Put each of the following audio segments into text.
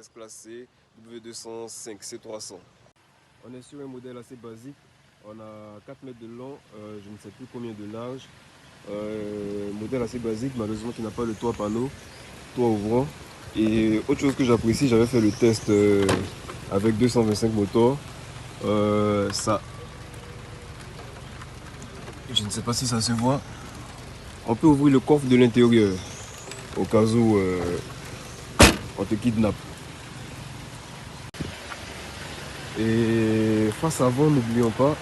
Mercedes classe C W205 C300. On est sur un modèle assez basique. On a 4 mètres de long, je ne sais plus combien de large. Modèle assez basique, malheureusement qui n'a pas le toit panneau, toit ouvrant. Et autre chose que j'apprécie, j'avais fait le test avec 225 moteurs. Ça, je ne sais pas si ça se voit. On peut ouvrir le coffre de l'intérieur au cas où on te kidnappe. Et face avant, n'oublions pas,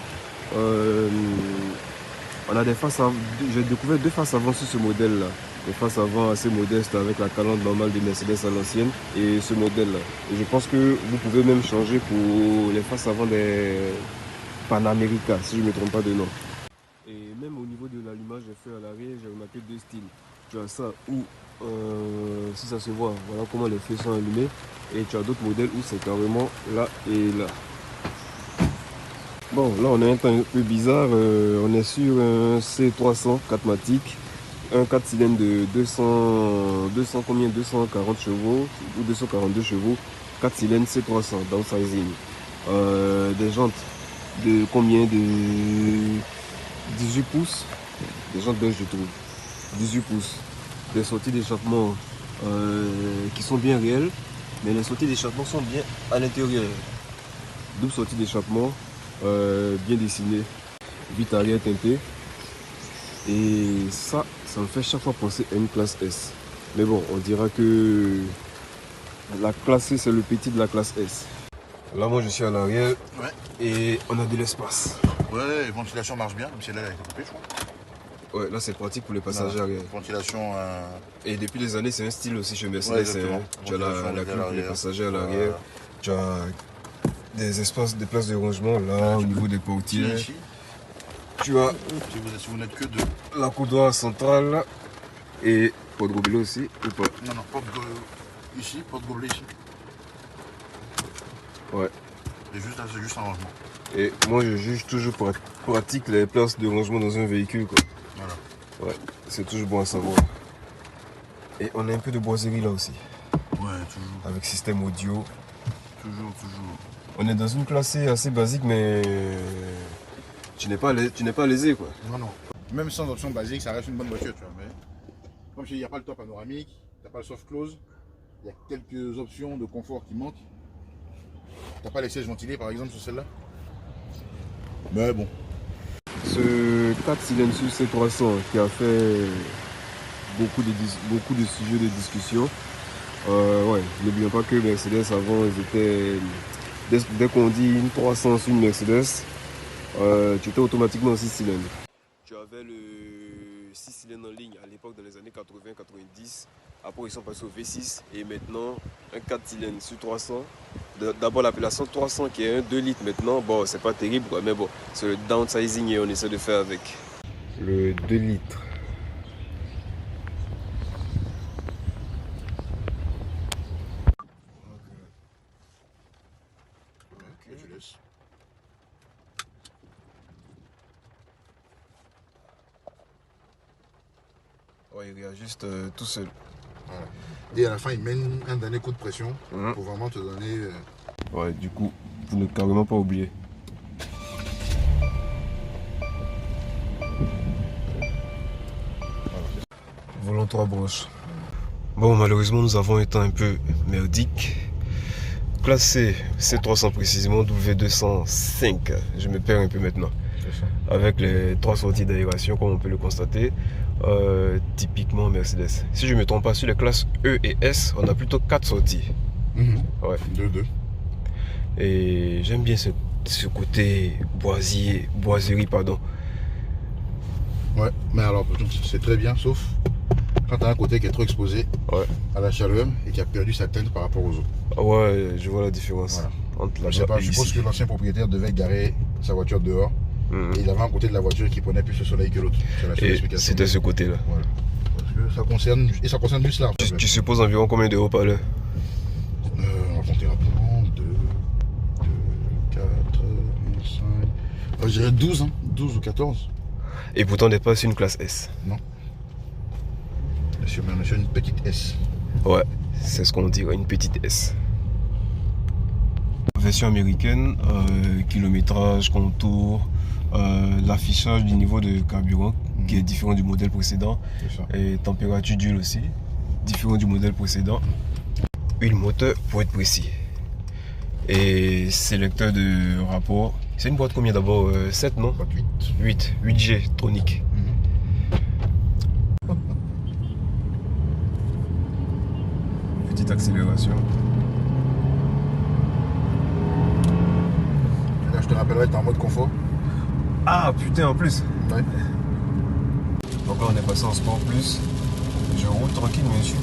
on a des faces avant. J'ai découvert deux faces avant sur ce modèle là. Des faces avant assez modestes avec la calandre normale de Mercedes à l'ancienne et ce modèle là. Et je pense que vous pouvez même changer pour les faces avant des Panamérica, si je ne me trompe pas de nom. Et même au niveau de l'allumage fait à l'arrière, j'ai remarqué deux styles. Tu as ça où, si ça se voit, voilà comment les feux sont allumés. Et tu as d'autres modèles où c'est carrément là et là. Bon, là on a un temps un peu bizarre. On est sur un C300 4MATIC. Un 4 cylindres de 240 chevaux ou 242 chevaux. 4 cylindres C300 downsizing. Des jantes de combien? De 18 pouces. Des jantes belges je trouve. 18 pouces. Des sorties d'échappement qui sont bien réelles. Mais les sorties d'échappement sont bien à l'intérieur. Double sortie d'échappement bien dessinées. Vitre arrière teintée. Et ça me fait chaque fois penser à une classe S. Mais bon, on dira que la classe C c'est le petit de la classe S. Là moi je suis à l'arrière et on a de l'espace. Ouais, la ventilation marche bien, même si elle a été coupée je crois. Ouais, là c'est pratique pour les passagers arrière. Ventilation. Et depuis des années, c'est un style aussi chez Mercedes. Tu as la clim pour les passagers à l'arrière. Tu as des espaces, des places de rangement là au niveau des portières. Tu as, si vous n'êtes que deux, la coudoir centrale et porte gobelet aussi ou pas? Non, porte ici, porte gobelet ici. Ouais. C'est juste un rangement. Et moi je juge toujours pratique les places de rangement dans un véhicule quoi. Voilà. Ouais, c'est toujours bon à savoir. Et on a un peu de boiserie là aussi. Ouais, toujours. Avec système audio. Toujours. On est dans une classe assez basique mais tu n'es pas lésé quoi. Non. Même sans option basique, ça reste une bonne voiture, tu vois. Mais comme il n'y a pas le toit panoramique, tu n'as pas le soft close, il y a quelques options de confort qui manquent. Tu n'as pas les sièges ventilés par exemple sur celle-là. Mais bon. Ce 4 cylindres sur C300 qui a fait beaucoup de sujets de discussion. Ouais, n'oublions pas que Mercedes avant, ils étaient. Dès qu'on dit une 300 sur une Mercedes, tu étais automatiquement en 6 cylindres. Tu avais le 6 cylindres en ligne à l'époque dans les années 80-90. Après ils sont passés au V6 et maintenant un 4 cylindres sur 300. D'abord l'appellation 300 qui est un 2 litres maintenant. Bon, c'est pas terrible quoi, mais bon, c'est le downsizing et on essaie de faire avec. Le 2 litres. Ok, je laisse. Ouais, il réajuste tout seul. Voilà. Et à la fin, il met un dernier coup de pression pour vraiment te donner. Ouais, du coup, vous ne carrément pas oublier. Volant 3 broches. Bon, malheureusement, nous avons été un peu merdique. Classé C300 précisément, W205. Je me perds un peu maintenant. Avec les 3 sorties d'aération, comme on peut le constater. Typiquement Mercedes. Si je ne me trompe pas, sur les classes E et S, on a plutôt 4 sorties. Ouais. 2. Et j'aime bien ce côté boiserie, pardon. Ouais, mais alors c'est très bien, sauf quand tu as un côté qui est trop exposé à la chaleur et qui a perdu sa teinte par rapport aux autres. Ouais, je vois la différence. Voilà. Entre la je suppose que l'ancien propriétaire devait garer sa voiture dehors. Et il avait un côté de la voiture qui prenait plus le soleil que l'autre. C'était ce côté-là. Voilà. Parce que ça concerne juste l'arbre. Tu supposes environ combien de haut-parleurs? On va compter rapidement. 2, 4, 5. Je dirais 12, 12 ou 14. Et pourtant, on n'est pas sur une classe S. Non. On est sur une petite S. Ouais, c'est ce qu'on dirait, une petite S. version américaine, kilométrage, contour, l'affichage du niveau de carburant qui est différent du modèle précédent, et température d'huile aussi, différent du modèle précédent. Huile moteur pour être précis. Et sélecteur de rapport. C'est une boîte combien d'abord 7 non 8. 8G Tronic. Petite accélération. Là, je te rappellerai, tu es en mode confort. Ah putain, en plus. Ouais. Donc là on est passé en sport plus. Je roule tranquille mais je suis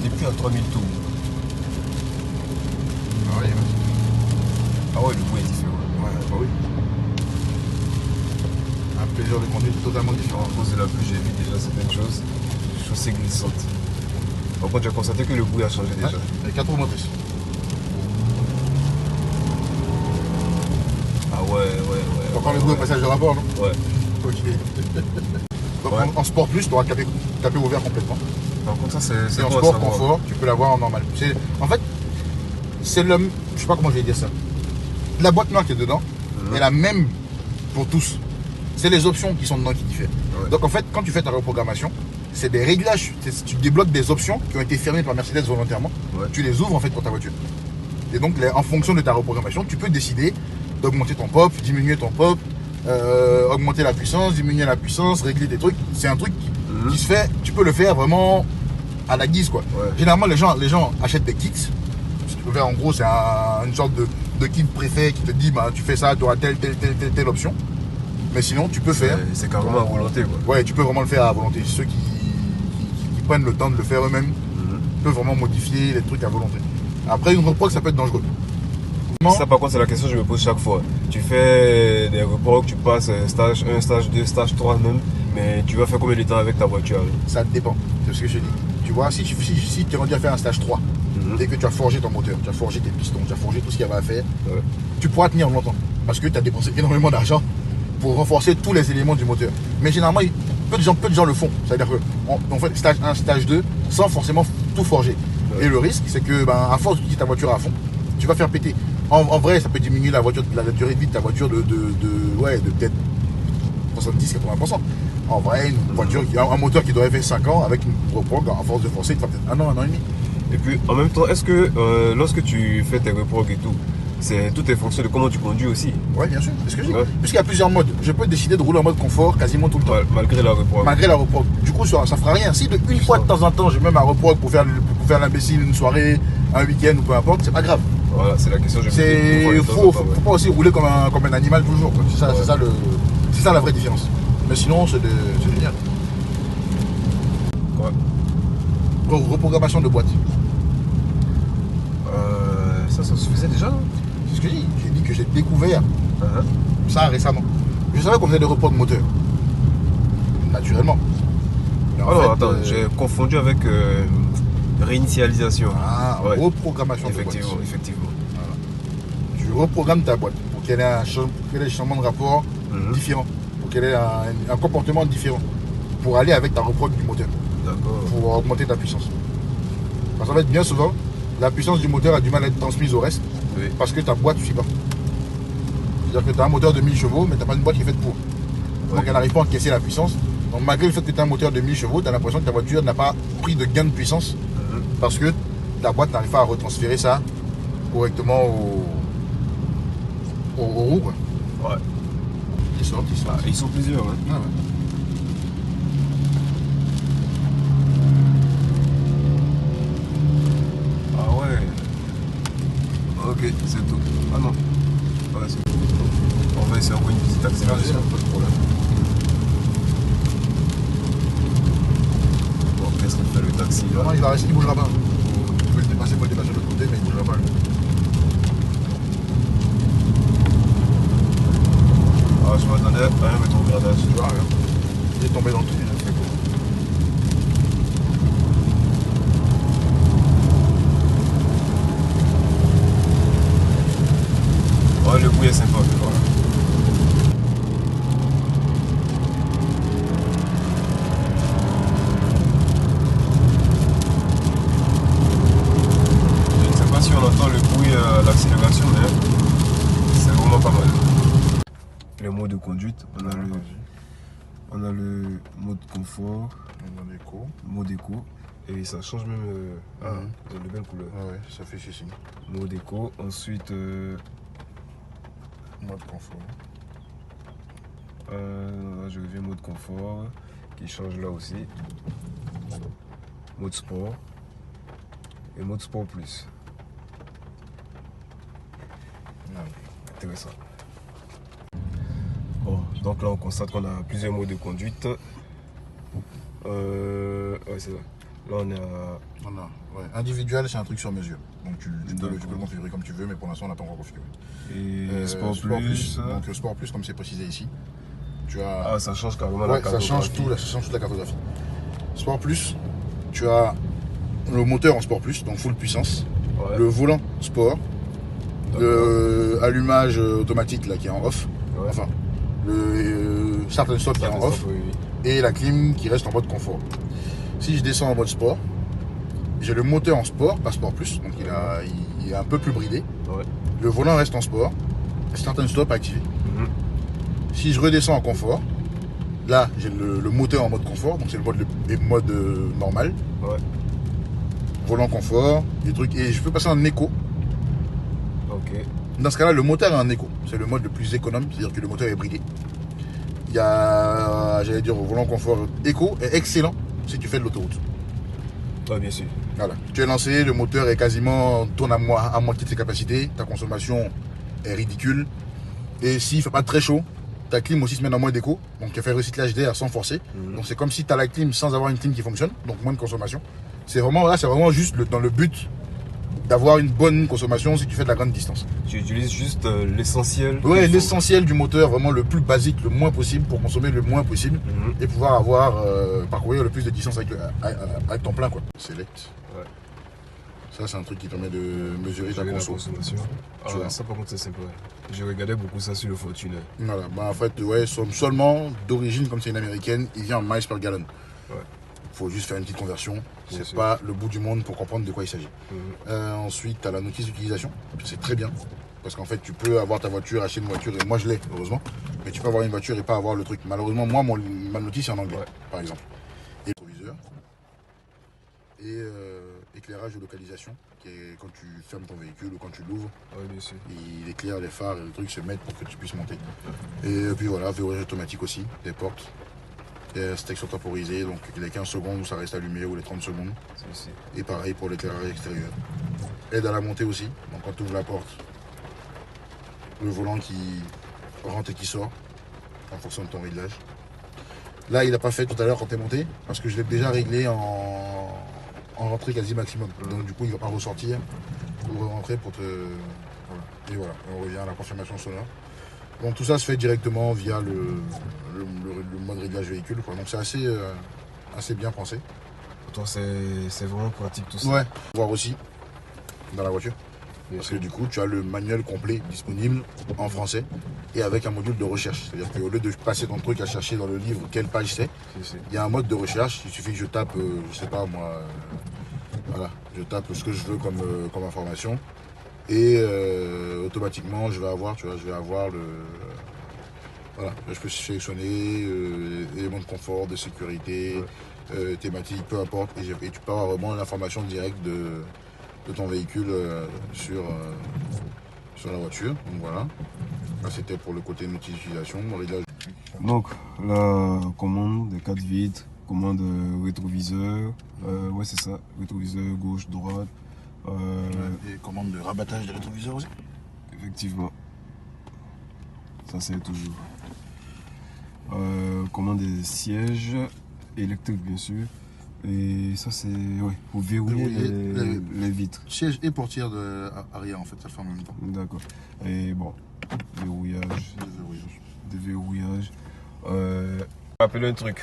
depuis à 3000 tours. Ah ouais, Ah ouais, le bruit est différent. bah oui. Un plaisir de conduite totalement différent. À cause de la pluie, j'ai vu déjà certaines choses. Chaussée glissante. Par contre, j'ai constaté que le bruit a changé déjà. Et 4 roues motrices. Ah ouais. Encore le bruit au passage de rapport, non? Ouais. Ok. Donc Ouais. en sport plus, tu auras capé ouvert complètement. Par contre, ça c'est Et en quoi sport à savoir? confort, tu peux l'avoir en normal. En fait, c'est le. Je sais pas comment je vais dire ça. La boîte noire qui est dedans est la même pour tous. C'est les options qui sont dedans qui diffèrent. Ouais. Donc en fait, quand tu fais ta reprogrammation, c'est des réglages. Tu débloques des options qui ont été fermées par Mercedes volontairement. Ouais. Tu les ouvres en fait pour ta voiture. Et donc en fonction de ta reprogrammation, tu peux décider d'augmenter ton pop, diminuer ton pop, augmenter la puissance, diminuer la puissance, régler des trucs. C'est un truc qui se fait, tu peux le faire vraiment à la guise quoi. Ouais. Généralement les gens achètent des kits. Si tu peux faire en gros c'est une sorte de kit préfet qui te dit bah, tu fais ça, tu auras telle option. Mais sinon tu peux faire. C'est carrément à volonté quoi. Ouais, tu peux vraiment le faire à volonté. Ceux qui prennent le temps de le faire eux-mêmes peuvent vraiment modifier les trucs à volonté. Après une reprog ça peut être dangereux. Ça par contre c'est la question que je me pose chaque fois. Tu fais des reprogs, tu passes stage 1, stage 2, stage 3 même, mais tu vas faire combien de temps avec ta voiture? Ça dépend, c'est ce que je dis. Tu vois, si tu es rendu à faire un stage 3 et que tu as forgé ton moteur, tu as forgé tes pistons, tu as forgé tout ce qu'il y avait à faire, tu pourras tenir longtemps parce que tu as dépensé énormément d'argent pour renforcer tous les éléments du moteur. Mais généralement, peu de gens le font. C'est-à-dire qu'on fait stage 1, stage 2 sans forcément tout forger. Et le risque, c'est que à force d'utiliser ta voiture à fond, tu vas faire péter. En vrai, ça peut diminuer la durée de vie de ta voiture de peut-être 70-80%. En vrai, une voiture un moteur qui devrait faire 5 ans avec une reprog, à force de forcer, il fera peut-être 1 an, 1 an et demi. Et puis en même temps, est-ce que lorsque tu fais tes reprogs et tout, tout est fonction de comment tu conduis aussi? Ouais, bien sûr, c'est ce que je dis. Ouais. Puisqu'il y a plusieurs modes. Je peux décider de rouler en mode confort quasiment tout le temps. Malgré la reprog. Malgré la reprog. Du coup, ça fera rien. Si une fois de temps en temps, j'ai même ma reprog pour faire l'imbécile une soirée, un week-end ou peu importe, c'est pas grave. Voilà, c'est la question que je me Il faut pas aussi rouler comme un animal toujours. C'est ça la vraie différence. Mais sinon, c'est génial. Ouais. Reprogrammation de boîte. Ça suffisait déjà, non? C'est ce que j'ai dit. J'ai dit que j'ai découvert ça récemment. Je savais qu'on faisait des reprog moteur. Naturellement. Mais attends, j'ai confondu avec réinitialisation. Reprogrammation de boîte. Effectivement. Voilà. Tu reprogrammes ta boîte pour qu'elle ait un changement de rapport différent, pour qu'elle ait un comportement différent, pour aller avec ta reprog du moteur. D'accord. Pour augmenter ta puissance. Parce qu'en fait, bien souvent, la puissance du moteur a du mal à être transmise au reste parce que ta boîte ne suit pas. C'est-à-dire que tu as un moteur de 1000 chevaux, mais tu n'as pas une boîte qui est faite pour. Donc elle n'arrive pas à encaisser la puissance. Donc malgré le fait que tu as un moteur de 1000 chevaux, tu as l'impression que ta voiture n'a pas pris de gain de puissance parce que ta boîte n'arrive pas à retransférer ça correctement aux roues. Quoi. Ouais. Ils sortent. Ils sont plusieurs, hein. Ah ouais. Ok, c'est tout. Ah non. Ouais, c'est tout. On va essayer encore une petite accélération. Pas de problème. Bon, qu'est-ce qu'on fait le taxi là? Non, il va rester, il bougera pas. Tu peux le dépasser, de l'autre côté, mais il bougera pas. Ah, je m'attendais à rien mettre au gradage. Tu vois, regarde. Il est tombé dans le tunnel. Ouais, le bruit est sympa. Voilà. Je ne sais pas si on entend le bruit à la l'accélération, c'est vraiment pas mal. Les modes de conduite, on a le mode confort, mode éco, et ça change même de belle couleur. Ah ouais, ça fait ici. Mode éco, ensuite Mode confort. Je reviens mode confort qui change là aussi. Mode sport et mode sport plus. Intéressant. Bon, donc là on constate qu'on a plusieurs modes de conduite. Ouais, c'est ça. Là on est à... Individuel, c'est un truc sur mesure. Donc tu peux le configurer comme tu veux, mais pour l'instant on n'a pas encore configuré. Et sport plus. Donc sport plus, comme c'est précisé ici. Tu as... Ah, ça change carrément la cartographie. Ça change toute la cartographie. Sport plus, tu as le moteur en sport plus, donc full puissance. Ouais. Le volant sport. L'allumage automatique là qui est en off. Ouais. Enfin, le start and stop qui est en off. Oui. Et la clim qui reste en mode confort. Si je descends en mode sport, j'ai le moteur en sport, pas sport plus, donc il est un peu plus bridé. Ouais. Le volant reste en sport, start and stop activé. Si je redescends en confort, là j'ai le moteur en mode confort, donc c'est le mode normal. Ouais. Volant confort, des trucs, et je peux passer en éco. Ok. Dans ce cas-là, le moteur est en éco, c'est le mode le plus économe, c'est-à-dire que le moteur est bridé. Il y a, j'allais dire, au volant confort éco est excellent si tu fais de l'autoroute. Ouais, bien sûr. Voilà. Tu es lancé, le moteur est quasiment tourne à moitié de ses capacités, ta consommation est ridicule. Et s'il ne fait pas très chaud, ta clim aussi se met en mode éco, donc elle fait recyclage d'air sans forcer. Donc c'est comme si tu as la clim sans avoir une clim qui fonctionne, donc moins de consommation. C'est vraiment juste dans le but d'avoir une bonne consommation si tu fais de la grande distance. Tu utilises juste l'essentiel. Ouais, l'essentiel du moteur, vraiment le plus basique, le moins possible pour consommer le moins possible et pouvoir parcourir le plus de distance avec ton plein quoi. Select. Ouais. Ça c'est un truc qui permet de mesurer ta consommation. Tu vois. Ça par contre c'est simple. Je regardais beaucoup ça sur le Fortuner. Voilà, en fait seulement d'origine comme c'est une américaine, il vient en miles per gallon. Ouais. Faut juste faire une petite conversion. Bien C'est pas le bout du monde pour comprendre de quoi il s'agit. Ensuite, tu as la notice d'utilisation. C'est très bien. Parce qu'en fait, tu peux avoir ta voiture, acheter une voiture, et moi je l'ai, heureusement. Mais tu peux avoir une voiture et pas avoir le truc. Malheureusement, moi, ma notice est en anglais, par exemple. Et proviseur. Et éclairage de localisation, qui est quand tu fermes ton véhicule ou quand tu l'ouvres. Ouais, bien sûr. Il éclaire les phares et le truc se met pour que tu puisses monter. Et puis voilà, verrouillage automatique aussi, des portes. Section temporisée, donc les 15 secondes où ça reste allumé ou les 30 secondes. Et pareil pour l'éclairage extérieur. Aide à la montée aussi, donc quand tu ouvres la porte, le volant qui rentre et qui sort en fonction de ton réglage. Là, il n'a pas fait tout à l'heure quand tu es monté, parce que je l'ai déjà réglé en rentrée quasi maximum. Donc du coup, il ne va pas ressortir pour rentrer pour te... Voilà. Et voilà, on revient à la confirmation sonore. Donc tout ça se fait directement via le mode réglage véhicule, quoi. Donc c'est assez bien pensé. Pour toi c'est vraiment pratique tout ça. Ouais. Voir aussi dans la voiture. Parce que du coup tu as le manuel complet disponible en français et avec un module de recherche. C'est-à-dire qu'au lieu de passer ton truc à chercher dans le livre quelle page c'est, il y a un mode de recherche. Il suffit que je tape, je sais pas moi, voilà, je tape ce que je veux comme information. Et automatiquement je vais avoir voilà, je peux sélectionner éléments de confort, de sécurité, thématique, peu importe, et tu peux avoir vraiment l'information directe de ton véhicule sur la voiture. Donc voilà, là c'était pour le côté d'utilisation. Donc la commande des 4 vitres, commande rétroviseur, ouais c'est ça, rétroviseur gauche, droite. Et commande de rabattage des rétroviseurs aussi. Effectivement. Ça c'est toujours. Commande des sièges électriques bien sûr. Et ça c'est pour verrouiller les vitres. Siège et portière arrière en fait, ça le fait en même temps. D'accord. Et bon, verrouillage. Déverrouillage. Rappelez un truc.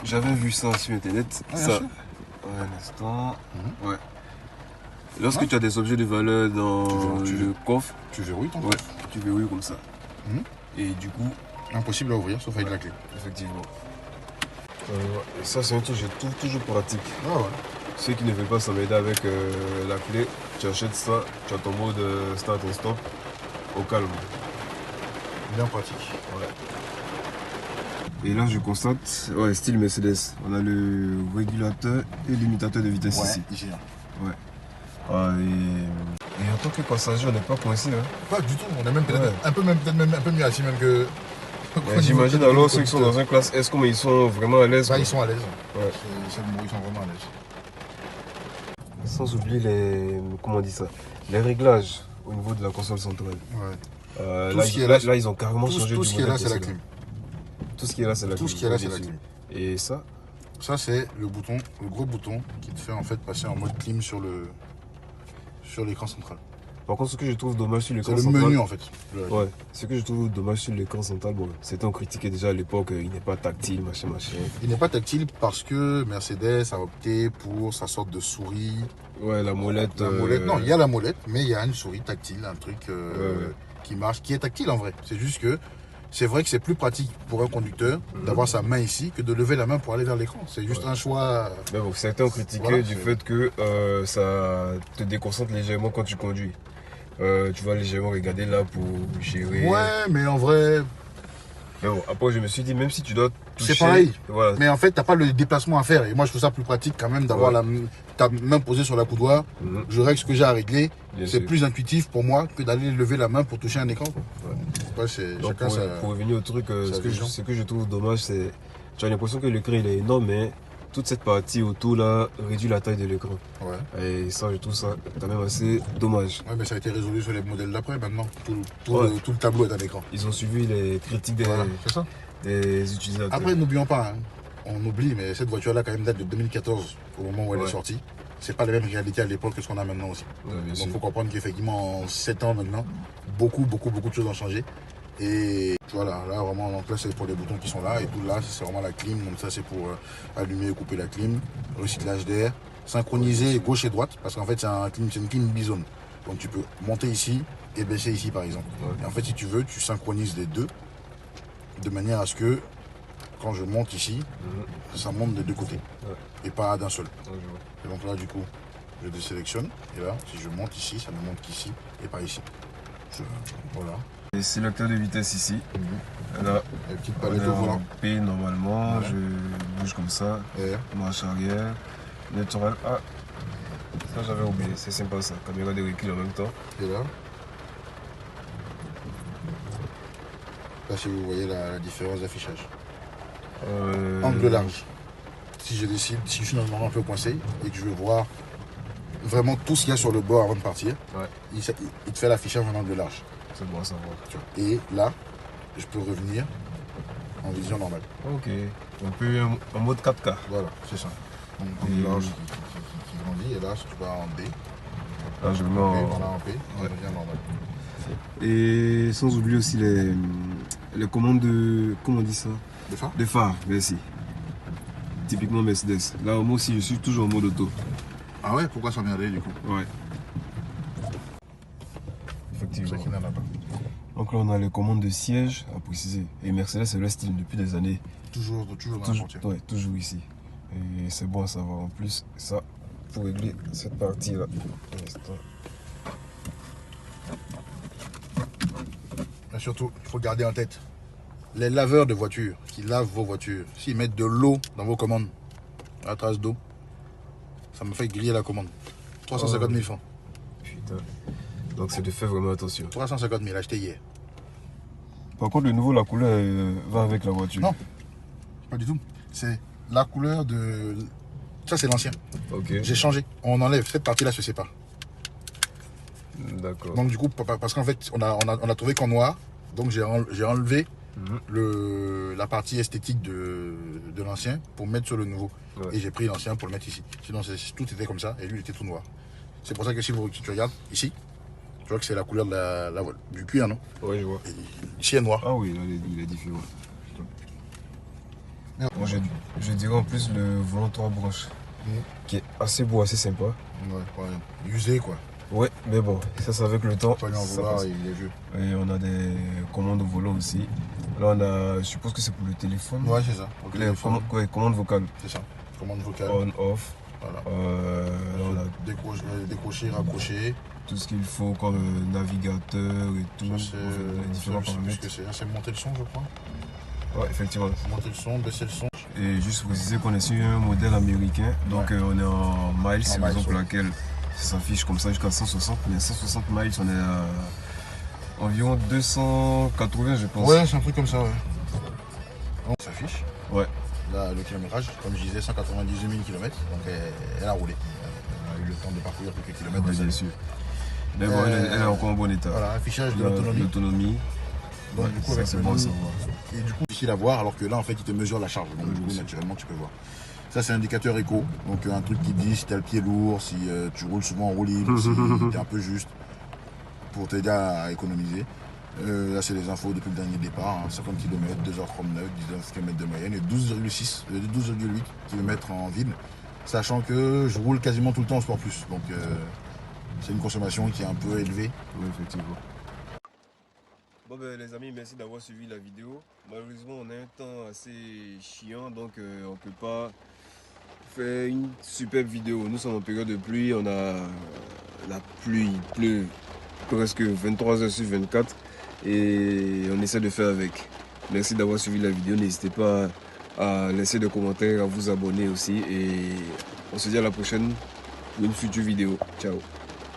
J'avais vu ça sur internet. Ça. Un instant. Ouais. Lorsque tu as des objets de valeur dans le coffre, tu verrouilles ton coffre. Tu verrouilles comme ça. Et du coup, impossible à ouvrir sauf avec la clé. Effectivement. Ça c'est un truc que je trouve toujours pratique. Ah ouais. ceux qui ne veulent pas s'emmerder avec la clé, tu achètes ça, tu as ton mode start and stop au calme. Bien pratique. Ouais. Et là je constate, ouais, style Mercedes, on a le régulateur et limitateur de vitesse ici. Ici. Ouais. Ah, et en tant que passager, on n'est pas coincé. Hein. Pas du tout, on est même peut-être un peu mieux assis même que. J'imagine alors ceux qui sont dans un classe S, comment ils sont vraiment à l'aise. Bah, ils sont à l'aise. Ouais. Ils sont vraiment à l'aise. Sans oublier les. Comment on dit ça? Les réglages au niveau de la console centrale. Ouais. Là, ils ont carrément changé tout du ce qui est là, modèle c'est la précédent. clim. Tout ce qui est là, c'est la clim. Tout ce qui est là, c'est la clim. Et ça? Ça, c'est le bouton, le gros bouton qui te fait en fait passer en mode clim sur l'écran central. Par contre, ce que je trouve dommage sur l'écran central. C'est le menu en fait. Ouais. Ce que je trouve dommage sur l'écran central, bon, c'était on critiquait déjà à l'époque, il n'est pas tactile, machin. Il n'est pas tactile parce que Mercedes a opté pour sa sorte de souris. Ouais, la molette. Non, il y a la molette, mais il y a une souris tactile, un truc qui marche, qui est tactile en vrai. C'est juste que c'est vrai que c'est plus pratique pour un conducteur d'avoir sa main ici que de lever la main pour aller vers l'écran. C'est juste un choix. Mais bon, certains ont critiqué du fait que ça te déconcentre légèrement quand tu conduis. Tu vas légèrement regarder là pour gérer. Ouais, mais en vrai. Mais bon, après, je me suis dit, même si tu dois toucher. C'est pareil. Voilà. Mais en fait, t'as pas le déplacement à faire. Et moi, je trouve ça plus pratique quand même d'avoir ta main posée sur la coudoir. Je règle ce que j'ai à régler. C'est plus intuitif pour moi que d'aller lever la main pour toucher un écran. Ouais, donc, pour revenir au truc, ce que je trouve dommage, c'est. Tu as l'impression que l'écran il est énorme, mais toute cette partie autour là réduit la taille de l'écran. Ouais. Et ça, je trouve ça quand même assez dommage. Ouais, mais ça a été résolu sur les modèles d'après maintenant. Tout le tableau est à l'écran. Ils ont suivi les critiques des utilisateurs. Après, n'oublions pas, hein, on oublie, mais cette voiture-là, quand même, date de 2014, au moment où elle est sortie. C'est pas la même réalité à l'époque que ce qu'on a maintenant aussi. Ouais, donc, il faut comprendre qu'effectivement, en 7 ans maintenant, beaucoup de choses ont changé. Et voilà, là, vraiment, donc là, c'est pour les boutons qui sont là. Et tout là, c'est vraiment la clim. Donc, ça, c'est pour allumer et couper la clim. Recyclage d'air. Synchroniser gauche et droite. Parce qu'en fait, c'est une clim bizone. Donc, tu peux monter ici et baisser ici, par exemple. Et en fait, si tu veux, tu synchronises les deux. De manière à ce que, quand je monte ici, ça monte des deux côtés. Et pas d'un seul. Et donc là, du coup, je désélectionne. Et là, si je monte ici, ça ne monte qu'ici et pas ici. Voilà. Et sélecteur de vitesse ici. Là, la petite palette au volant. P normalement, je bouge comme ça. Marche arrière. Naturel. Ah, ça j'avais oublié, c'est sympa ça. Caméra de recul en même temps. Et là. Là, si vous voyez la différence d'affichage. Angle large. Si je décide, si je suis dans un moment un peu coincé et que je veux voir vraiment tout ce qu'il y a sur le bord avant de partir, il te fait l'affichage en angle large. C'est bon à savoir. Et là, je peux revenir en vision normale. Ok. Un peu en mode 4K. Voilà, c'est ça. Donc, angle large qui grandit. Et là, si tu vas en D. Là, je le mets en P. On revient normal. Et sans oublier aussi les commandes de. Comment on dit ça? De phare? De phare, merci. Typiquement Mercedes. Là, moi aussi, je suis toujours en mode auto. Ah ouais? Pourquoi s'emmerder du coup? Ouais. Effectivement. C'est ça qui n'en a pas. Donc là, on a les commandes de siège à préciser. Et Mercedes, c'est le style depuis des années. Toujours dans la portière. Ouais, toujours ici. Et c'est bon à savoir. En plus, ça, pour régler cette partie-là. Mais surtout, il faut garder en tête, les laveurs de voitures qui lavent vos voitures, s'ils mettent de l'eau dans vos commandes, la trace d'eau, ça me fait griller la commande. 350 000 francs. Putain. Donc c'est de faire vraiment attention. 350 000 acheté hier. Par contre, de nouveau, la couleur va avec la voiture. Non, pas du tout. C'est la couleur de... Ça, c'est l'ancien. Ok. J'ai changé. On enlève. Cette partie-là se sépare. D'accord. Donc du coup, parce qu'en fait, on a trouvé qu'en noir. Donc j'ai enlevé la partie esthétique de l'ancien pour mettre sur le nouveau. Ouais. Et j'ai pris l'ancien pour le mettre ici. Sinon, tout était comme ça et lui, il était tout noir. C'est pour ça que si tu regardes ici, tu vois que c'est la couleur du cuir, non? Oui, je vois. Et ici, est noir. Ah oui, là, il est différent. Moi, je dirais en plus le volant 3 branches, qui est assez beau, assez sympa. Ouais, usé quoi. Ouais, mais bon, ça c'est avec le temps. Pas lui en vouloir, il est vieux. Et on a des commandes au volant aussi. Là, on a, je suppose que c'est pour le téléphone. Ouais, c'est ça. Commande vocale. C'est ça. Commande vocale. On, off. Voilà. On a Décrocher, raccrocher. tout ce qu'il faut comme navigateur et tout. Ça, En fait, les différents paramètres. c'est monter le son, je crois. Ouais, effectivement. Monter le son, baisser le son. Et juste pour préciser qu'on est sur un modèle américain. Donc on est en miles, c'est raison pour laquelle ça s'affiche comme ça jusqu'à 160. Mais 160 miles, on est à environ 280, je pense. Ouais, c'est un truc comme ça, ouais. On s'affiche. Ouais. Là, le kilométrage, comme je disais, 198 000 km. Donc elle a roulé. Elle a eu le temps de parcourir quelques kilomètres. Ouais, bien sûr. Mais bon, elle est encore en bon état. Voilà, affichage de l'autonomie. Donc Ouais, du coup, ça, avec c'est le bon à menu, savoir. et du coup, difficile à voir, alors que là, en fait, il te mesure la charge. Donc du coup, naturellement, tu peux voir. Ça, c'est l'indicateur éco. Donc un truc qui dit si tu as le pied lourd, si tu roules souvent en roue libre, si tu es un peu juste, pour t'aider à économiser. Là, c'est les infos depuis le dernier départ, 50 km, 2h39, 19 km de moyenne et 12,6, 12,8 km en ville, sachant que je roule quasiment tout le temps en sport plus. Donc c'est une consommation qui est un peu élevée. Oui, effectivement. Bon ben les amis, merci d'avoir suivi la vidéo. Malheureusement, on a un temps assez chiant, donc on peut pas faire une superbe vidéo. Nous sommes en période de pluie, on a la pluie, il pleut presque 23 heures sur 24 et on essaie de faire avec. Merci d'avoir suivi la vidéo, n'hésitez pas à laisser des commentaires, à vous abonner aussi et on se dit à la prochaine pour une future vidéo. Ciao.